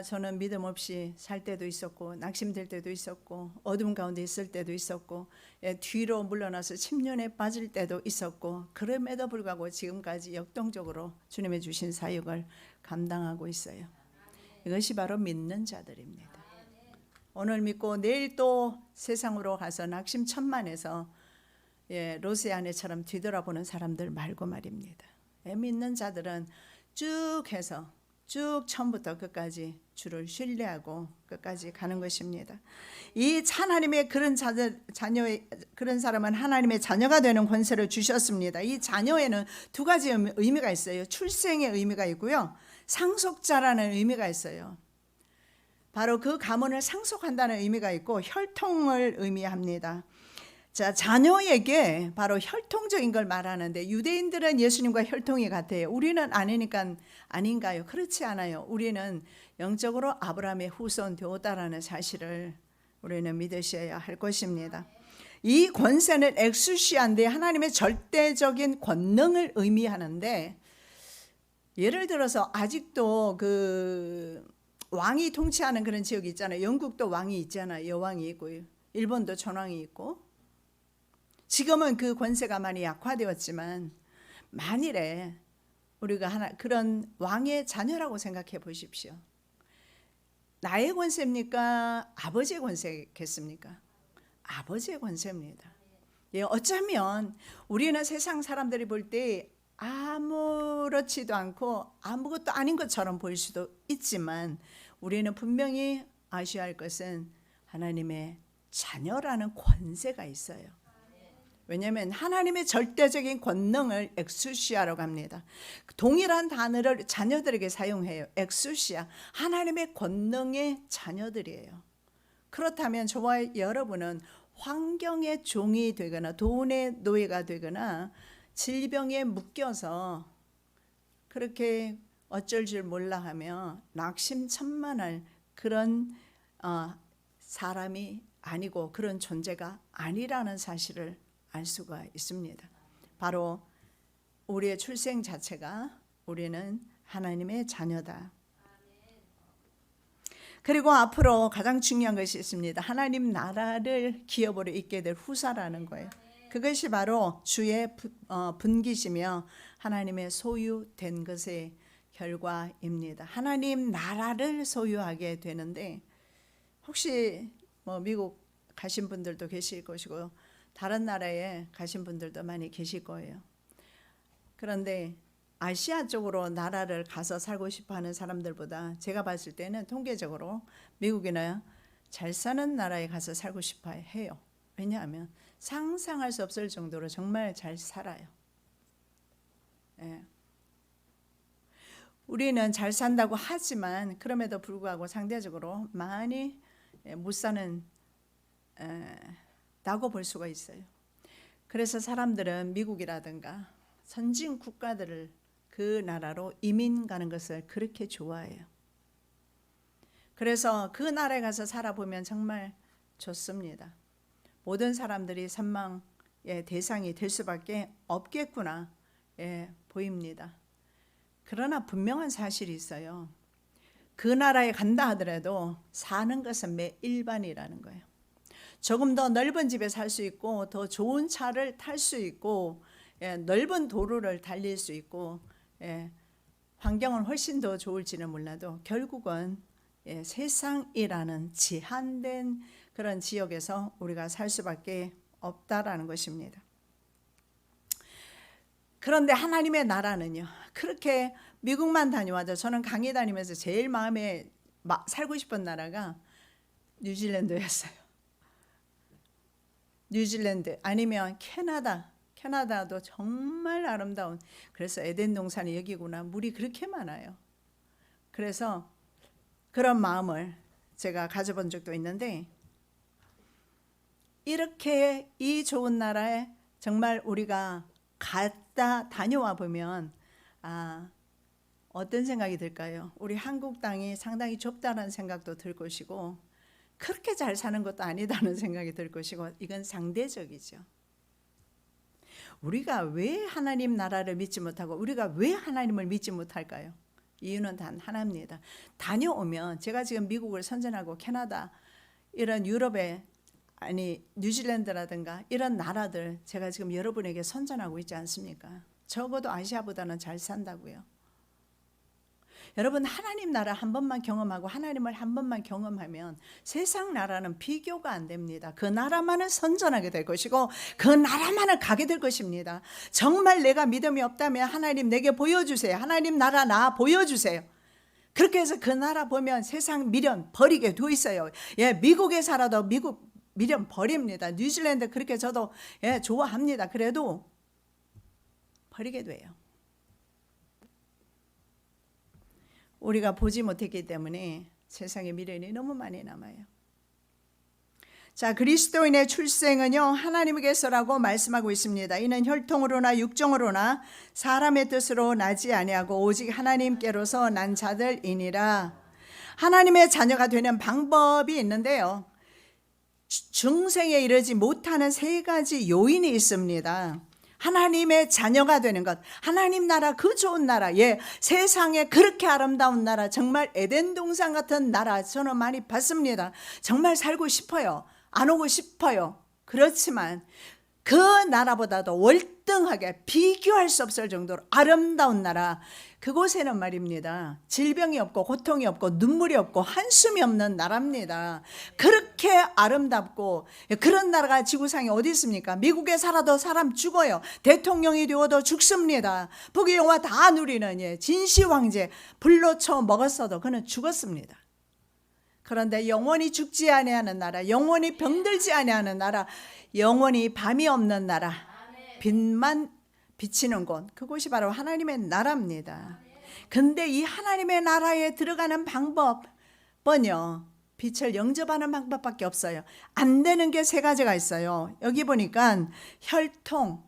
저는 믿음 없이 살 때도 있었고 낙심될 때도 있었고 어둠 가운데 있을 때도 있었고 뒤로 물러나서 침륜에 빠질 때도 있었고, 그럼에도 불구하고 지금까지 역동적으로 주님의 주신 사역을 감당하고 있어요. 이것이 바로 믿는 자들입니다. 오늘 믿고 내일 또 세상으로 가서 낙심천만해서 로세아네처럼 뒤돌아보는 사람들 말고 말입니다. 믿는 자들은 쭉 해서 쭉 처음부터 끝까지 주를 신뢰하고 끝까지 가는 것입니다. 이 하나님의 그런 그런 사람은 하나님의 자녀가 되는 권세를 주셨습니다. 이 자녀에는 두 가지 의미가 있어요. 출생의 의미가 있고요, 상속자라는 의미가 있어요. 바로 그 가문을 상속한다는 의미가 있고 혈통을 의미합니다. 자, 자녀에게 바로 혈통적인 걸 말하는데, 유대인들은 예수님과 혈통이 같아요. 우리는 아니니까 아닌가요? 그렇지 않아요. 우리는 영적으로 아브라함의 후손 되었다라는 사실을 우리는 믿으셔야 할 것입니다. 이 권세는 엑수시아인데 하나님의 절대적인 권능을 의미하는데, 예를 들어서 아직도 그 왕이 통치하는 그런 지역이 있잖아요. 영국도 왕이 있잖아요. 여왕이 있고 일본도 전왕이 있고. 지금은 그 권세가 많이 약화되었지만 만일에 우리가 그런 왕의 자녀라고 생각해 보십시오. 나의 권세입니까? 아버지의 권세겠습니까? 아버지의 권세입니다. 어쩌면 우리는 세상 사람들이 볼 때 아무렇지도 않고 아무것도 아닌 것처럼 보일 수도 있지만, 우리는 분명히 아셔야 할 것은 하나님의 자녀라는 권세가 있어요. 왜냐하면 하나님의 절대적인 권능을 엑수시아라고 합니다. 동일한 단어를 자녀들에게 사용해요. 엑수시아, 하나님의 권능의 자녀들이에요. 그렇다면 저와 여러분은 환경의 종이 되거나 돈의 노예가 되거나 질병에 묶여서 그렇게 어쩔 줄 몰라 하며 낙심천만할 그런 사람이 아니고 그런 존재가 아니라는 사실을 알 수가 있습니다. 바로 우리의 출생 자체가 우리는 하나님의 자녀다. 그리고 앞으로 가장 중요한 것이 있습니다. 하나님 나라를 기업으로 잇게 될 후사라는 거예요. 그것이 바로 주의 분기시며 하나님의 소유된 것의 결과입니다. 하나님 나라를 소유하게 되는데, 혹시 미국 가신 분들도 계실 것이고 다른 나라에 가신 분들도 많이 계실 거예요. 그런데 아시아 쪽으로 나라를 가서 살고 싶어 하는 사람들보다 제가 봤을 때는 통계적으로 미국이나 잘 사는 나라에 가서 살고 싶어 해요. 왜냐하면 상상할 수 없을 정도로 정말 잘 살아요. 우리는 잘 산다고 하지만 그럼에도 불구하고 상대적으로 많이 못 사는 라고 볼 수가 있어요. 그래서 사람들은 미국이라든가 선진 국가들을 그 나라로 이민 가는 것을 그렇게 좋아해요. 그래서 그 나라에 가서 살아보면 정말 좋습니다. 모든 사람들이 선망의 대상이 될 수밖에 없겠구나 보입니다. 그러나 분명한 사실이 있어요. 그 나라에 간다 하더라도 사는 것은 매일반이라는 거예요. 조금 더 넓은 집에 살 수 있고 더 좋은 차를 탈 수 있고 넓은 도로를 달릴 수 있고 환경은 훨씬 더 좋을지는 몰라도 결국은 세상이라는 제한된 그런 지역에서 우리가 살 수밖에 없다라는 것입니다. 그런데 하나님의 나라는요, 그렇게 미국만 다녀와도 저는 강의 다니면서 제일 마음에 살고 싶은 나라가 뉴질랜드였어요. 뉴질랜드 아니면 캐나다도 정말 아름다운, 그래서 에덴 동산이 여기구나, 물이 그렇게 많아요. 그래서 그런 마음을 제가 가져본 적도 있는데, 이렇게 이 좋은 나라에 정말 우리가 다녀와 보면 어떤 생각이 들까요? 우리 한국 땅이 상당히 좁다는 생각도 들 것이고 그렇게 잘 사는 것도 아니다는 생각이 들 것이고 이건 상대적이죠. 우리가 왜 하나님 나라를 믿지 못하고 우리가 왜 하나님을 믿지 못할까요? 이유는 단 하나입니다. 다녀오면 제가 지금 미국을 선전하고 캐나다 이런 유럽에 뉴질랜드라든가 이런 나라들 제가 지금 여러분에게 선전하고 있지 않습니까? 적어도 아시아보다는 잘 산다고요. 여러분 하나님 나라 한 번만 경험하고 하나님을 한 번만 경험하면 세상 나라는 비교가 안 됩니다. 그 나라만은 선전하게 될 것이고 그 나라만을 가게 될 것입니다. 정말 내가 믿음이 없다면 하나님 내게 보여주세요. 하나님 나라 나 보여주세요. 그렇게 해서 그 나라 보면 세상 미련 버리게 돼 있어요. 예, 미국에 살아도 미국 미련 버립니다. 뉴질랜드 그렇게 저도 좋아합니다. 그래도 버리게 돼요. 우리가 보지 못했기 때문에 세상에 미련이 너무 많이 남아요. 자, 그리스도인의 출생은요 하나님께서라고 말씀하고 있습니다. 이는 혈통으로나 육정으로나 사람의 뜻으로 나지 아니하고 오직 하나님께로서 난 자들이니라. 하나님의 자녀가 되는 방법이 있는데요, 중생에 이르지 못하는 세 가지 요인이 있습니다. 하나님의 자녀가 되는 것, 하나님 나라 그 좋은 나라, 세상에 그렇게 아름다운 나라, 정말 에덴 동산 같은 나라 저는 많이 봤습니다. 정말 살고 싶어요. 안 오고 싶어요. 그렇지만 그 나라보다도 월등하게 비교할 수 없을 정도로 아름다운 나라, 그곳에는 말입니다, 질병이 없고 고통이 없고 눈물이 없고 한숨이 없는 나라입니다. 그렇게 아름답고 그런 나라가 지구상에 어디 있습니까? 미국에 살아도 사람 죽어요. 대통령이 되어도 죽습니다. 부귀영화 다 누리는 진시 황제 불로 쳐 먹었어도 그는 죽었습니다. 그런데 영원히 죽지 아니하는 나라, 영원히 병들지 아니하는 나라, 영원히 밤이 없는 나라, 빛만 비치는 곳, 그곳이 바로 하나님의 나라입니다. 근데 이 하나님의 나라에 들어가는 방법은요, 빛을 영접하는 방법밖에 없어요. 안 되는 게 세 가지가 있어요. 여기 보니까 혈통,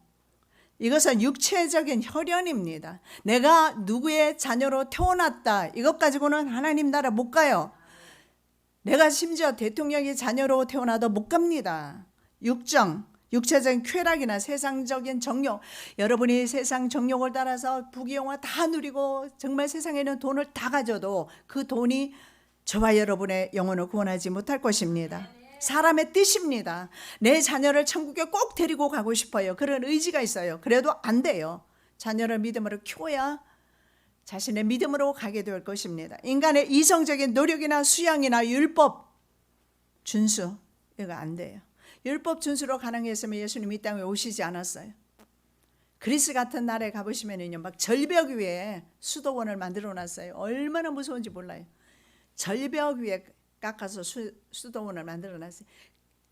이것은 육체적인 혈연입니다. 내가 누구의 자녀로 태어났다, 이것 가지고는 하나님 나라 못 가요. 내가 심지어 대통령의 자녀로 태어나도 못 갑니다. 육정, 육체적인 쾌락이나 세상적인 정욕, 여러분이 세상 정욕을 따라서 부귀영화 다 누리고 정말 세상에 있는 돈을 다 가져도 그 돈이 저와 여러분의 영혼을 구원하지 못할 것입니다. 사람의 뜻입니다. 내 자녀를 천국에 꼭 데리고 가고 싶어요. 그런 의지가 있어요. 그래도 안 돼요. 자녀를 믿음으로 키워야 자신의 믿음으로 가게 될 것입니다. 인간의 이성적인 노력이나 수양이나 율법 준수, 이거 안 돼요. 율법 준수로 가능했으면 예수님이 이 땅에 오시지 않았어요. 그리스 같은 나라에 가보시면요, 막 절벽 위에 수도원을 만들어 놨어요. 얼마나 무서운지 몰라요. 절벽 위에 깎아서 수도원을 만들어 놨어요.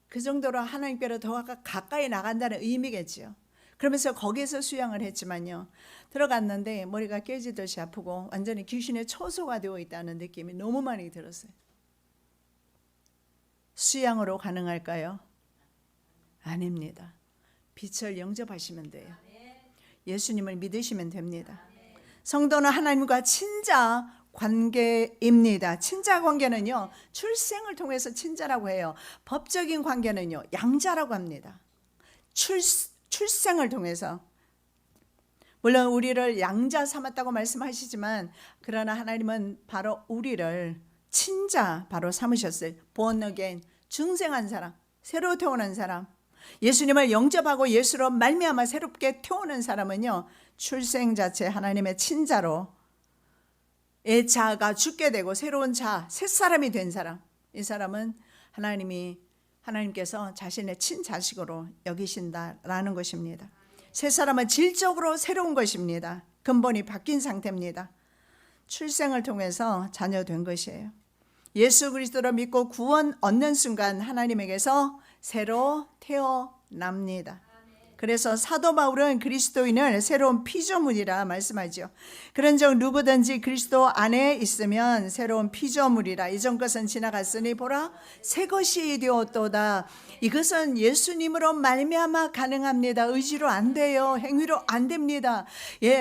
그 정도로 하나님께로 더 가까이 나간다는 의미겠지요. 그러면서 거기에서 수양을 했지만요, 들어갔는데 머리가 깨지듯이 아프고 완전히 귀신의 처소가 되어 있다는 느낌이 너무 많이 들었어요. 수양으로 가능할까요? 아닙니다. 빛을 영접하시면 돼요. 예수님을 믿으시면 됩니다. 성도는 하나님과 친자 관계입니다. 친자 관계는요, 출생을 통해서 친자라고 해요. 법적인 관계는요, 양자라고 합니다. 출생을 통해서, 물론 우리를 양자 삼았다고 말씀하시지만 그러나 하나님은 바로 우리를 친자 바로 삼으셨어요. born again, 중생한 사람, 새로 태어난 사람, 예수님을 영접하고 예수로 말미암아 새롭게 태어난 사람은요, 출생 자체 하나님의 친자로 애 자가 죽게 되고 새로운 자, 새 사람이 된 사람, 이 사람은 하나님께서 자신의 친자식으로 여기신다라는 것입니다. 새 사람은 질적으로 새로운 것입니다. 근본이 바뀐 상태입니다. 출생을 통해서 자녀된 것이에요. 예수 그리스도를 믿고 구원 얻는 순간 하나님에게서 새로 태어납니다. 그래서 사도 바울은 그리스도인을 새로운 피조물이라 말씀하죠. 그런즉 누구든지 그리스도 안에 있으면 새로운 피조물이라. 이전 것은 지나갔으니 보라 새 것이 되었도다. 이것은 예수님으로 말미암아 가능합니다. 의지로 안 돼요. 행위로 안 됩니다.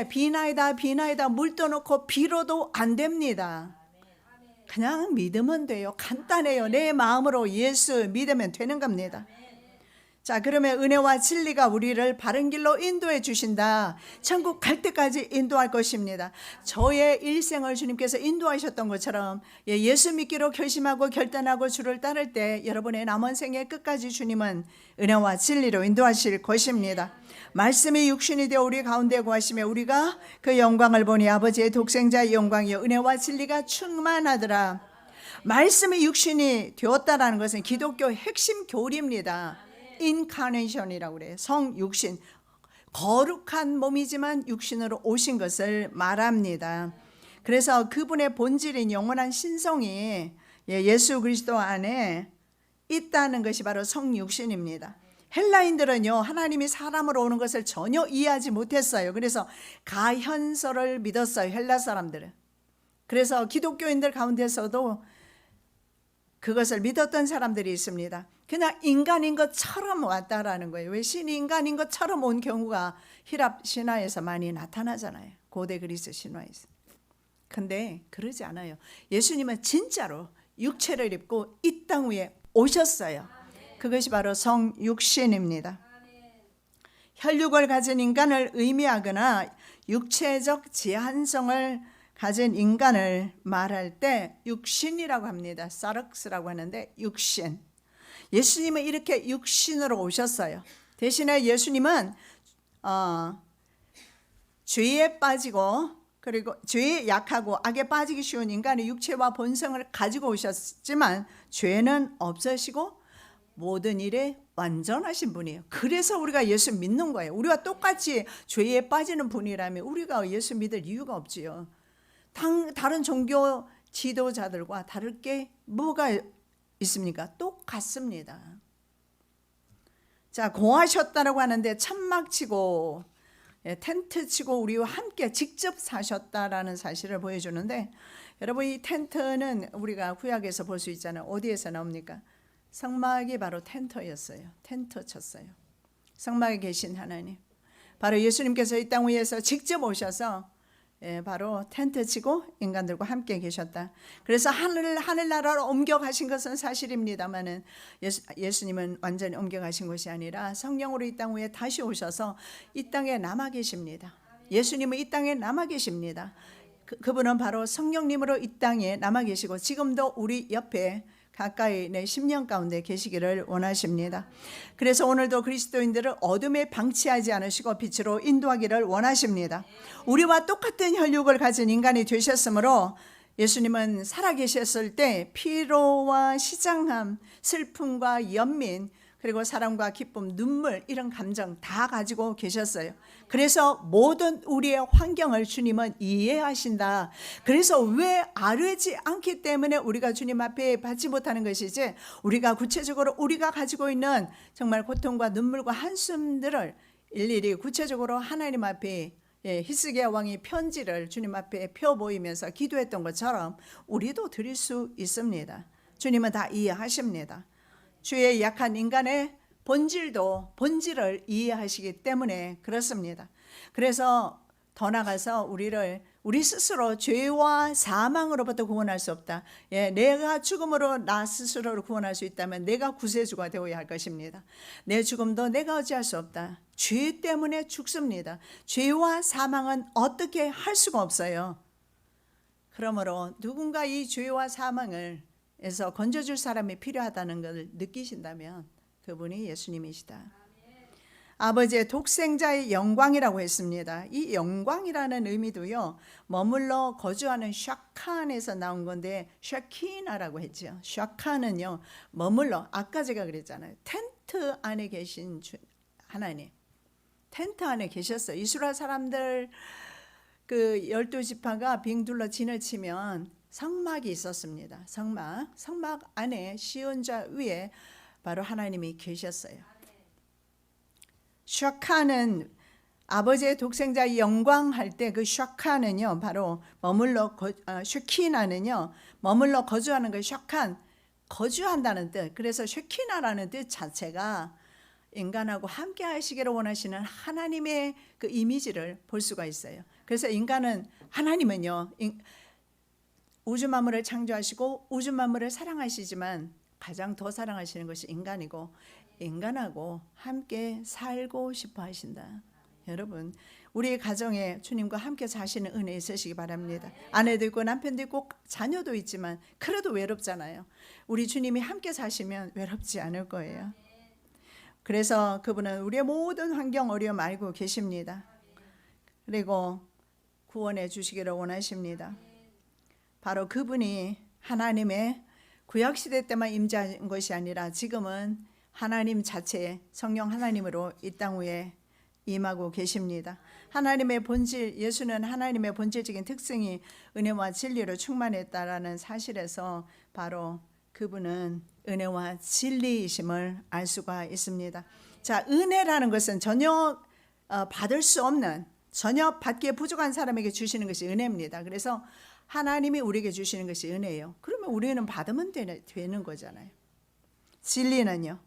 비나이다 물 떠놓고 비로도 안 됩니다. 그냥 믿으면 돼요. 간단해요. 내 마음으로 예수 믿으면 되는 겁니다. 자, 그러면 은혜와 진리가 우리를 바른 길로 인도해 주신다. 천국 갈 때까지 인도할 것입니다. 저의 일생을 주님께서 인도하셨던 것처럼 예수 믿기로 결심하고 결단하고 주를 따를 때 여러분의 남은 생애 끝까지 주님은 은혜와 진리로 인도하실 것입니다. 말씀이 육신이 되어 우리 가운데 거하시며 우리가 그 영광을 보니 아버지의 독생자의 영광이요 은혜와 진리가 충만하더라. 말씀이 육신이 되었다라는 것은 기독교 핵심 교리입니다. 인카네이션이라고 그래요. 성육신, 거룩한 몸이지만 육신으로 오신 것을 말합니다. 그래서 그분의 본질인 영원한 신성이 예수 그리스도 안에 있다는 것이 바로 성육신입니다. 헬라인들은요, 하나님이 사람으로 오는 것을 전혀 이해하지 못했어요. 그래서 가현설을 믿었어요, 헬라 사람들은. 그래서 기독교인들 가운데서도 그것을 믿었던 사람들이 있습니다. 그냥 인간인 것처럼 왔다라는 거예요. 왜 신이 인간인 것처럼 온 경우가 히랍 신화에서 많이 나타나잖아요. 고대 그리스 신화에서. 근데 그러지 않아요. 예수님은 진짜로 육체를 입고 이 땅 위에 오셨어요. 그것이 바로 성육신입니다. 혈육을 가진 인간을 의미하거나 육체적 제한성을 가진 인간을 말할 때 육신이라고 합니다. 사르크스라고 하는데 육신. 예수님은 이렇게 육신으로 오셨어요. 대신에 예수님은 죄에 빠지고 그리고 죄에 약하고 악에 빠지기 쉬운 인간의 육체와 본성을 가지고 오셨지만 죄는 없으시고 모든 일에 완전하신 분이에요. 그래서 우리가 예수 믿는 거예요. 우리와 똑같이 죄에 빠지는 분이라면 우리가 예수 믿을 이유가 없지요. 다른 종교 지도자들과 다를 게 뭐가 있습니까? 똑같습니다. 자, 고하셨다라고 하는데 천막 치고 텐트 치고 우리와 함께 직접 사셨다라는 사실을 보여주는데, 여러분 이 텐트는 우리가 구약에서 볼 수 있잖아요. 어디에서 나옵니까? 성막이 바로 텐트였어요. 텐트 쳤어요. 성막에 계신 하나님, 바로 예수님께서 이 땅 위에서 직접 오셔서 바로 텐트 치고 인간들과 함께 계셨다. 그래서 하늘나라로 옮겨가신 것은 사실입니다만은 예수님은 완전히 옮겨가신 것이 아니라 성령으로 이 땅 위에 다시 오셔서 이 땅에 남아 계십니다. 예수님은 이 땅에 남아 계십니다. 그분은 바로 성령님으로 이 땅에 남아 계시고 지금도 우리 옆에 가까이 내 심령 가운데 계시기를 원하십니다. 그래서 오늘도 그리스도인들을 어둠에 방치하지 않으시고 빛으로 인도하기를 원하십니다. 우리와 똑같은 혈육을 가진 인간이 되셨으므로 예수님은 살아계셨을 때 피로와 시장함, 슬픔과 연민, 그리고 사랑과 기쁨, 눈물, 이런 감정 다 가지고 계셨어요. 그래서 모든 우리의 환경을 주님은 이해하신다. 그래서 왜 아뢰지 않기 때문에 우리가 주님 앞에 받지 못하는 것이지, 우리가 구체적으로 우리가 가지고 있는 정말 고통과 눈물과 한숨들을 일일이 구체적으로 하나님 앞에 히스기야 왕이 편지를 주님 앞에 펴 보이면서 기도했던 것처럼 우리도 드릴 수 있습니다. 주님은 다 이해하십니다. 죄에 약한 인간의 본질을 이해하시기 때문에 그렇습니다. 그래서 더 나아가서 우리 스스로 죄와 사망으로부터 구원할 수 없다. 내가 죽음으로 나 스스로를 구원할 수 있다면 내가 구세주가 되어야 할 것입니다. 내 죽음도 내가 어찌할 수 없다. 죄 때문에 죽습니다. 죄와 사망은 어떻게 할 수가 없어요. 그러므로 누군가 이 죄와 사망을 에서 건져줄 사람이 필요하다는 것을 느끼신다면 그분이 예수님이시다. 아버지의 독생자의 영광이라고 했습니다. 이 영광이라는 의미도요, 머물러 거주하는 샤칸에서 나온 건데 샤키나라고 했죠. 샤칸은요, 머물러, 아까 제가 그랬잖아요. 텐트 안에 계신 하나님, 텐트 안에 계셨어요. 이스라엘 사람들 그 12지파가 빙 둘러 진을 치면 성막이 있었습니다. 성막 안에 시온자 위에 바로 하나님이 계셨어요. 샤카는 아버지의 독생자 영광할 때 그 샤카는요 바로 쉐키나는요 머물러 거주하는 거 샤칸 거주한다는 뜻. 그래서 쉐키나라는 뜻 자체가 인간하고 함께 하시기를 원하시는 하나님의 그 이미지를 볼 수가 있어요. 그래서 하나님은요 우주 만물을 창조하시고 우주 만물을 사랑하시지만 가장 더 사랑하시는 것이 인간이고 인간하고 함께 살고 싶어 하신다. 여러분, 우리 가정에 주님과 함께 사시는 은혜 있으시기 바랍니다. 아내도 있고 남편도 있고 자녀도 있지만 그래도 외롭잖아요. 우리 주님이 함께 사시면 외롭지 않을 거예요. 그래서 그분은 우리의 모든 환경 어려움 알고 계십니다. 그리고 구원해 주시기를 원하십니다. 바로 그분이 하나님의 구약시대 때만 임재한 것이 아니라 지금은 하나님 자체 성령 하나님으로 이 땅 위에 임하고 계십니다. 하나님의 본질, 예수는 하나님의 본질적인 특성이 은혜와 진리로 충만했다라는 사실에서 바로 그분은 은혜와 진리이심을 알 수가 있습니다. 자, 은혜라는 것은 전혀 받을 수 없는, 전혀 받기에 부족한 사람에게 주시는 것이 은혜입니다. 그래서 하나님이 우리에게 주시는 것이 은혜예요. 그러면 우리는 받으면 되는 거잖아요. 진리는요.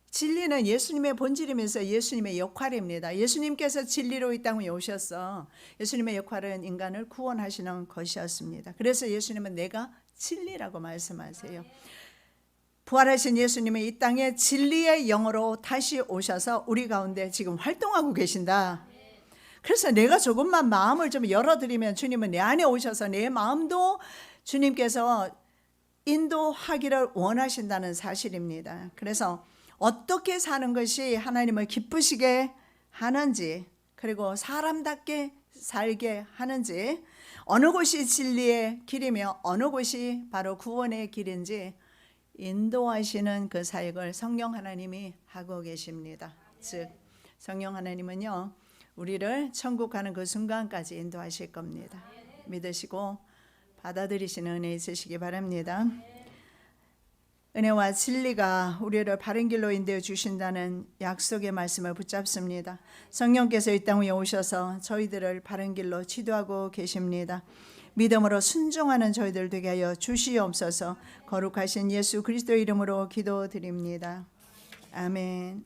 진리는 예수님의 본질이면서 예수님의 역할입니다. 예수님께서 진리로 이 땅에 오셔서 예수님의 역할은 인간을 구원하시는 것이었습니다. 그래서 예수님은 내가 진리라고 말씀하세요. 부활하신 예수님은 이 땅에 진리의 영으로 다시 오셔서 우리 가운데 지금 활동하고 계신다. 그래서 내가 조금만 마음을 좀 열어드리면 주님은 내 안에 오셔서 내 마음도 주님께서 인도하기를 원하신다는 사실입니다. 그래서 어떻게 사는 것이 하나님을 기쁘시게 하는지, 그리고 사람답게 살게 하는지, 어느 곳이 진리의 길이며 어느 곳이 바로 구원의 길인지 인도하시는 그 사역을 성령 하나님이 하고 계십니다. 즉 성령 하나님은요 우리를 천국 가는 그 순간까지 인도하실 겁니다. 믿으시고 받아들이시는 은혜 있으시기 바랍니다. 은혜와 진리가 우리를 바른 길로 인도해 주신다는 약속의 말씀을 붙잡습니다. 성령께서 이 땅 위에 오셔서 저희들을 바른 길로 지도하고 계십니다. 믿음으로 순종하는 저희들 되게 하여 주시옵소서. 거룩하신 예수 그리스도 이름으로 기도드립니다. 아멘.